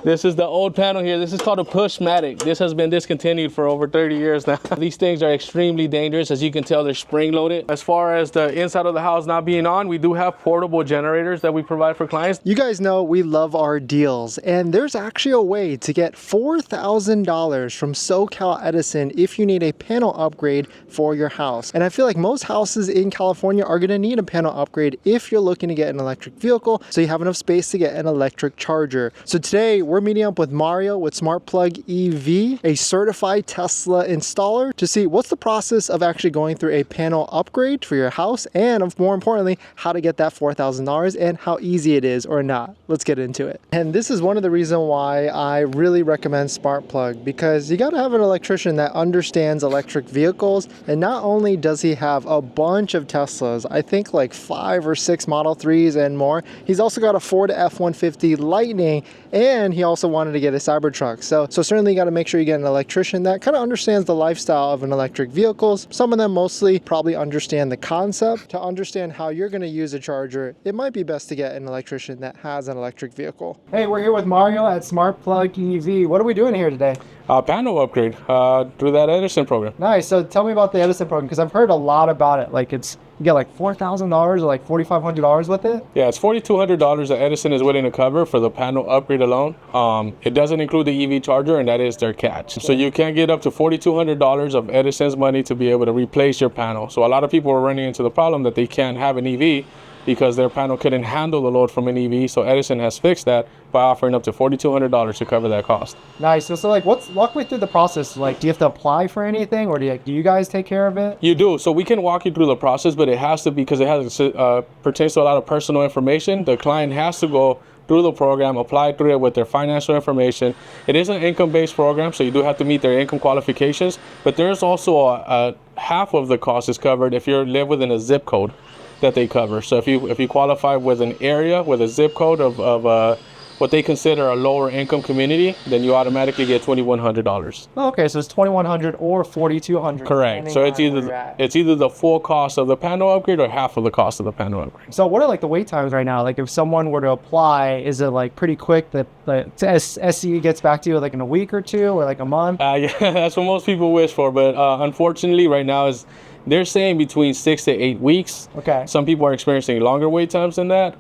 This is the old panel here. This is called a Pushmatic. This has been discontinued for over 30 years now. These things are extremely dangerous. As you can tell, they're spring loaded. As far as the inside of the house not being on, we do have portable generators that we provide for clients. You guys know we love our deals, and there's actually a way to get $4,000 from SoCal Edison if you need a panel upgrade for your house. And I feel like most houses in California are gonna need a panel upgrade if you're looking to get an electric vehicle, so you have enough space to get an electric charger. So today we're meeting up with Mario with SmartPlug EV, a certified Tesla installer, to see what's the process of actually going through a panel upgrade for your house, and more importantly, how to get that $4,000 and how easy it is or not. Let's get into it. And this is one of the reasons why I really recommend SmartPlug, because you gotta have an electrician that understands electric vehicles. And not only does he have a bunch of Teslas, I think like 5 or 6 Model 3s and more, he's also got a Ford F-150 Lightning, and he also wanted to get a Cybertruck. So certainly you got to make sure you get an electrician that kind of understands the lifestyle of an electric vehicles. Some of them mostly probably understand the concept. To understand how you're going to use a charger, it might be best to get an electrician that has an electric vehicle. Hey, we're here with Mario at SmartPlug EV. What are we doing here today? Panel upgrade through that Edison program. Nice. So tell me about the Edison program, because I've heard a lot about it. Like you get like $4,000 or like $4,500 with it? Yeah, it's $4,200 that Edison is willing to cover for the panel upgrade alone. It doesn't include the EV charger, and that is their catch. So you can get up to $4,200 of Edison's money to be able to replace your panel. So a lot of people are running into the problem that they can't have an EV because their panel couldn't handle the load from an EV. So Edison has fixed that by offering up to $4,200 to cover that cost. Nice. So like, walk me through the process. Like, do you have to apply for anything, or do you guys take care of it? You do. So we can walk you through the process, but it has to, because it has pertains to a lot of personal information. The client has to go through the program, apply through it with their financial information. It is an income-based program, so you do have to meet their income qualifications, but there's also a half of the cost is covered if you live within a zip code that they cover. So if you qualify with an area with a zip code of what they consider a lower income community, then you automatically get $2,100. Oh, okay, so it's $2,100 or $4,200. Correct. So it's either the full cost of the panel upgrade or half of the cost of the panel upgrade. So what are like the wait times right now? Like if someone were to apply, is it like pretty quick that the SCE gets back to you like in a week or two or like a month? Yeah, that's what most people wish for, but unfortunately right now they're saying between 6 to 8 weeks. Okay. Some people are experiencing longer wait times than that.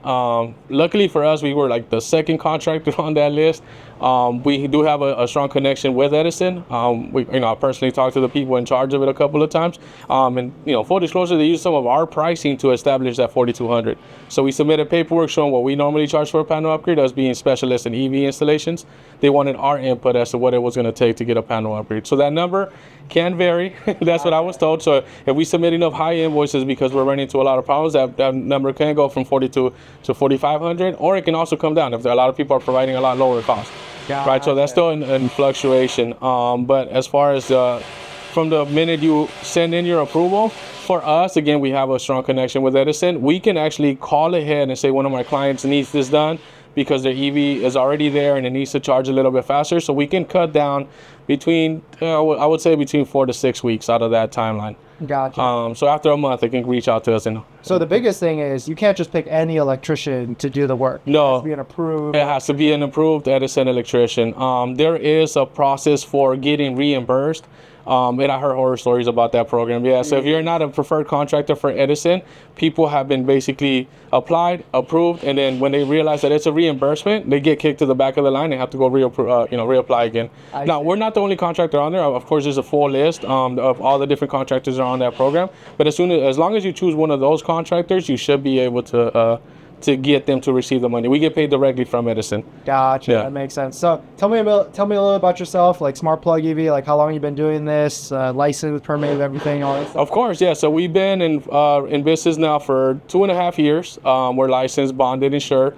Luckily for us, we were like the second contractor on that list. We do have a strong connection with Edison. I personally talked to the people in charge of it a couple of times. And full disclosure, they used some of our pricing to establish that $4,200. So we submitted paperwork showing what we normally charge for a panel upgrade, us being specialists in EV installations. They wanted our input as to what it was going to take to get a panel upgrade. So that number can vary. That's what I was told. So if we submit enough high invoices because we're running into a lot of problems, that number can go from $4,200 to $4,500, or it can also come down if a lot of people are providing a lot lower cost. Gotcha. Right, so that's still in fluctuation. But as far as from the minute you send in your approval, for us, again, we have a strong connection with Edison. We can actually call ahead and say one of my clients needs this done because their EV is already there and it needs to charge a little bit faster. So we can cut down between, I would say between 4 to 6 weeks out of that timeline. Gotcha. So after a month, they can reach out to us. So the biggest thing is you can't just pick any electrician to do the work. No. It has to be an approved. It has to be an approved Edison electrician. There is a process for getting reimbursed. And I heard horror stories about that program. Yeah, so if you're not a preferred contractor for Edison, people have been basically applied, approved, and then when they realize that it's a reimbursement, they get kicked to the back of the line and have to go reapply again. Now, we're not the only contractor on there. Of course, there's a full list of all the different contractors that are on that program. But as long as you choose one of those contractors, you should be able to get them to receive the money. We get paid directly from Edison. Gotcha. Yeah. That makes sense. So tell me a little about yourself, like SmartPlug EV, like how long you've been doing this, licensed, permitted, everything, all that stuff. Of course, yeah. So we've been in business now for 2.5 years. We're licensed, bonded, insured.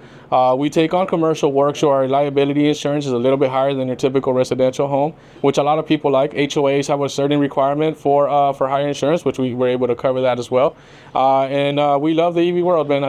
We take on commercial work, so our liability insurance is a little bit higher than your typical residential home, which a lot of people like. HOAs have a certain requirement for higher insurance, which we were able to cover that as well. And we love the EV world, man.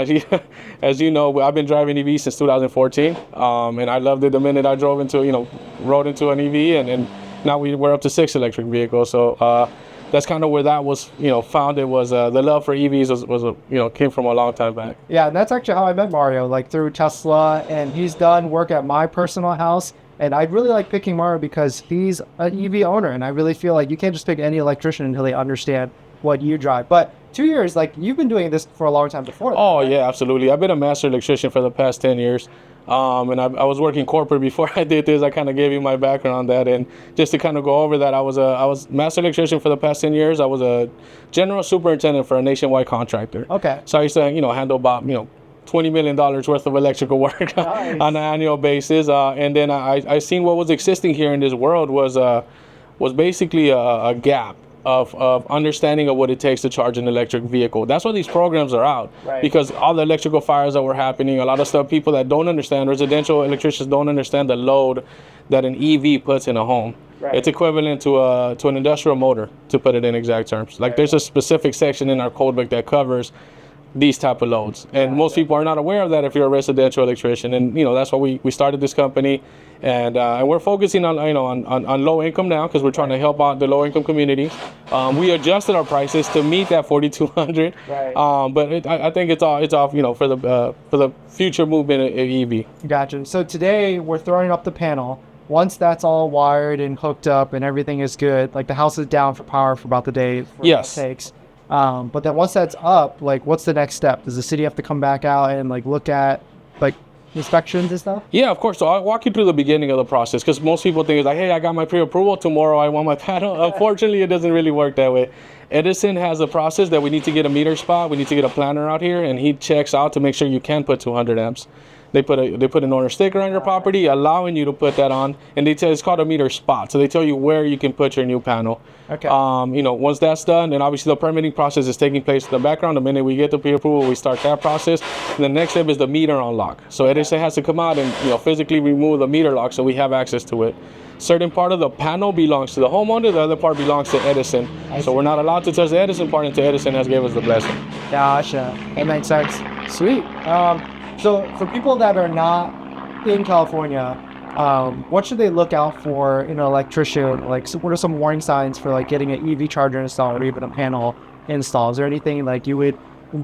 As you know, I've been driving EV since 2014, and I loved it the minute I rode into an EV, and now we're up to 6 electric vehicles. So that's kind of where that was, founded. Was the love for EVs was came from a long time back. Yeah, and that's actually how I met Mario, like through Tesla, and he's done work at my personal house And I really like picking Mario because he's an EV owner, and I really feel like you can't just pick any electrician until they understand what you drive. But 2 years, like you've been doing this for a long time before that, Oh right? yeah, absolutely. I've been a master electrician for the past 10 years. And I was working corporate before I did this. I kind of gave you my background on that, and just to kind of go over that, I was master electrician for the past 10 years. I was a general superintendent for a nationwide contractor. Okay. So I used to, handle about, $20 million worth of electrical work Nice. on an annual basis. And then I seen what was existing here in this world was basically a gap of understanding of what it takes to charge an electric vehicle. That's why these programs are out, Right. because all the electrical fires that were happening, a lot of stuff, people that don't understand, residential electricians don't understand the load that an EV puts in a home. Right. It's equivalent to an industrial motor, to put it in exact terms. Like there's a specific section in our code book that covers these type of loads, and most people are not aware of that if you're a residential electrician. And that's why we started this company, and we're focusing on on low income now, because we're trying to help out the low income community. We adjusted our prices to meet that 4,200, Right. but I think it's off for the future movement of EV. Gotcha. So today we're throwing up the panel. Once that's all wired and hooked up and everything is good, like the house is down for power for about the day for Yes. it takes. But then once that's up, like what's the next step? Does the city have to come back out and like look at like inspections and stuff? Yeah, of course. So I'll walk you through the beginning of the process, because most people think it's like, hey, I got my pre-approval, tomorrow I want my panel. Unfortunately, it doesn't really work that way. Edison has a process that we need to get a meter spot. We need to get a planner out here, and he checks out to make sure you can put 200 amps. They put an owner sticker on your property allowing you to put that on, and it's called a meter spot. So they tell you where you can put your new panel. Okay. Once that's done, then obviously the permitting process is taking place in the background. The minute we get the pre-approval, we start that process. And the next step is the meter unlock. So Edison has to come out and physically remove the meter lock so we have access to it. Certain part of the panel belongs to the homeowner, the other part belongs to Edison. So we're not allowed to touch the Edison part until Edison has gave us the blessing. Gotcha. That makes sense. Sweet. So for people that are not in California, what should they look out for in an electrician? Like, so what are some warning signs for like getting an EV charger installed or even a panel installed? Is there anything like you would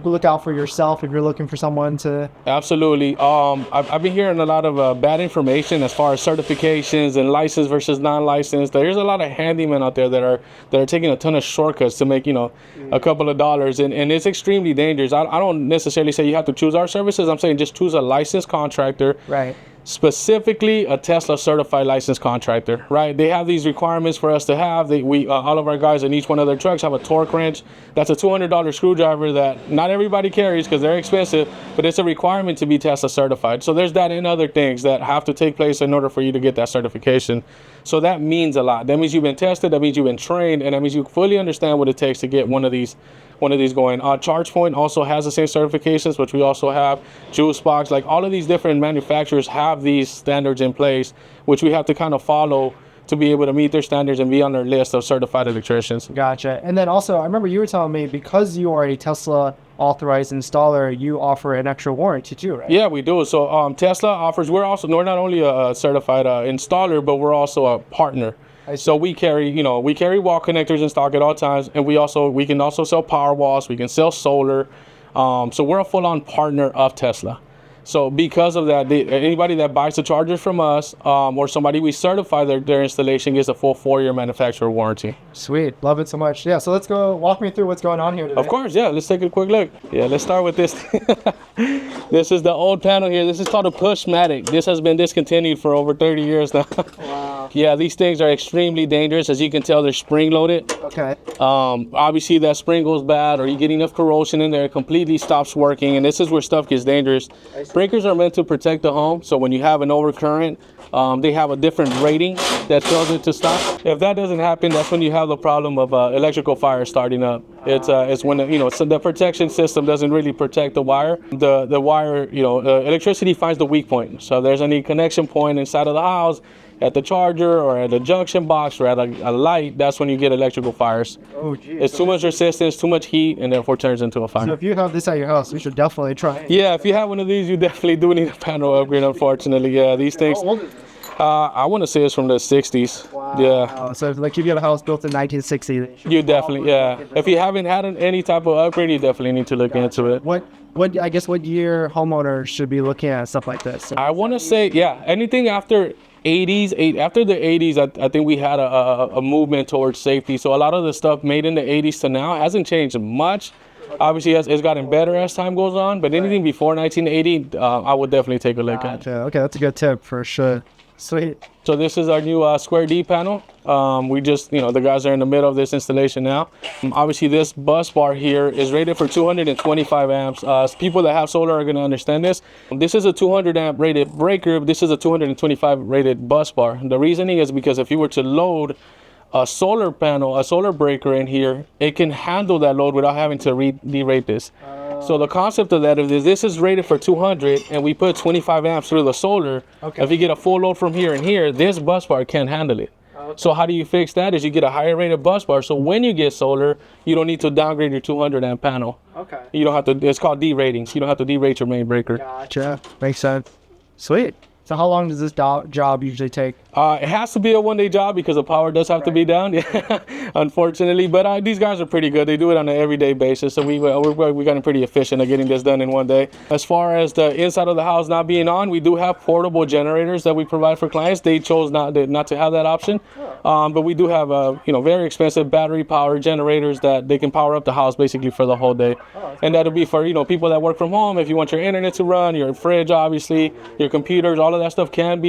look out for yourself if you're looking for someone to? Absolutely. I've been hearing a lot of bad information as far as certifications and license versus non-licensed. There's a lot of handymen out there that are taking a ton of shortcuts to make a couple of dollars, and it's extremely dangerous. I don't necessarily say you have to choose our services. I'm saying just choose a licensed contractor. Right. Specifically a Tesla certified licensed contractor, right? They have these requirements for us to have. All of our guys in each one of their trucks have a torque wrench. That's a $200 screwdriver that not everybody carries because they're expensive, but it's a requirement to be Tesla certified. So there's that and other things that have to take place in order for you to get that certification. So that means a lot. That means you've been tested, that means you've been trained, and that means you fully understand what it takes to get one of these going. ChargePoint also has the same certifications, which we also have. JuiceBox, like all of these different manufacturers have these standards in place, which we have to kind of follow to be able to meet their standards and be on their list of certified electricians. Gotcha. And then also, I remember you were telling me because you are a Tesla authorized installer, you offer an extra warranty too, right? Yeah, we do. So Tesla offers. We're not only a certified installer, but we're also a partner. So we carry wall connectors in stock at all times, and we can also sell power walls. We can sell solar. So we're a full-on partner of Tesla. So because of that, anybody that buys the chargers from us or somebody we certify their installation gets a full 4-year manufacturer warranty. Sweet. Love it so much. Yeah, so let's go walk me through what's going on here today. Of course, yeah. Let's take a quick look. Yeah, let's start with this. This is the old panel here. This is called a Pushmatic. This has been discontinued for over 30 years now. Wow. Yeah, these things are extremely dangerous. As you can tell, they're spring-loaded. Okay. Obviously, that spring goes bad or you get enough corrosion in there, it completely stops working, and this is where stuff gets dangerous. Breakers are meant to protect the home, so when you have an overcurrent, they have a different rating that tells it to stop. If that doesn't happen, that's when you have the problem of electrical fire starting up. It's when so the protection system doesn't really protect the wire. The wire, electricity finds the weak point. So if there's any connection point inside of the house, at the charger or at a junction box or at a light, that's when you get electrical fires. Oh, geez. It's too much resistance, too much heat, and therefore turns into a fire. So if you have this at your house, we should definitely try it. Yeah, if you have one of these, you definitely do need a panel upgrade, unfortunately. Yeah, these things, How old is this? I want to say it's from the 60s. Wow. Yeah. So if you have a house built in 1960, they should You definitely, yeah. If you haven't had any type of upgrade, you definitely need to look into it. What year homeowners should be looking at stuff like this? I want to say, yeah, anything after After the 80s, I think we had a movement towards safety. So a lot of the stuff made in the 80s to now hasn't changed much. Obviously, it's gotten better as time goes on, but anything before 1980, I would definitely take a look at. Okay, that's a good tip for sure. Sweet. So this is our new Square D panel. We just, the guys are in the middle of this installation now. Obviously, this bus bar here is rated for 225 amps. People that have solar are going to understand this. This is a 200 amp rated breaker. This is a 225 rated bus bar. The reasoning is because if you were to load a solar panel, a solar breaker in here, it can handle that load without having to derate this. So the concept of that is this is rated for 200 and we put 25 amps through the solar. If you get a full load from here and here, this bus bar can't handle it. So how do you fix that? Is you get a higher rated bus bar. So when you get solar, you don't need to downgrade your 200 amp panel. You don't have to, it's called derating. So you don't have to derate your main breaker. Gotcha. Makes sense. Sweet. So how long does this job usually take? It has to be a one-day job because the power does have to be down, unfortunately. But these guys are pretty good. They do it on an everyday basis, so we're getting pretty efficient at getting this done in one day. As far as the inside of the house not being on, we do have portable generators that we provide for clients. They chose not to have that option, but we do have very expensive battery-powered generators that they can power up the house basically for the whole day. And that'll be for people that work from home. If you want your internet to run, your fridge, obviously, your computers, all of that stuff can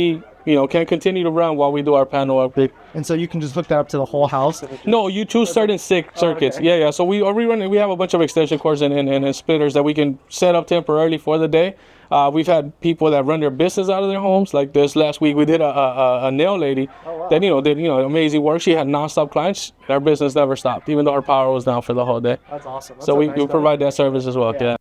continue to run while we do our panel upgrade. And so you can just hook that up to the whole house? No, you choose certain circuits. Yeah. So we have a bunch of extension cords and splitters that we can set up temporarily for the day. We've had people that run their business out of their homes. Like this last week, we did a nail lady that did amazing work. She had nonstop clients. Our business never stopped, even though our power was down for the whole day. That's awesome. So we provide that service as well. Yeah.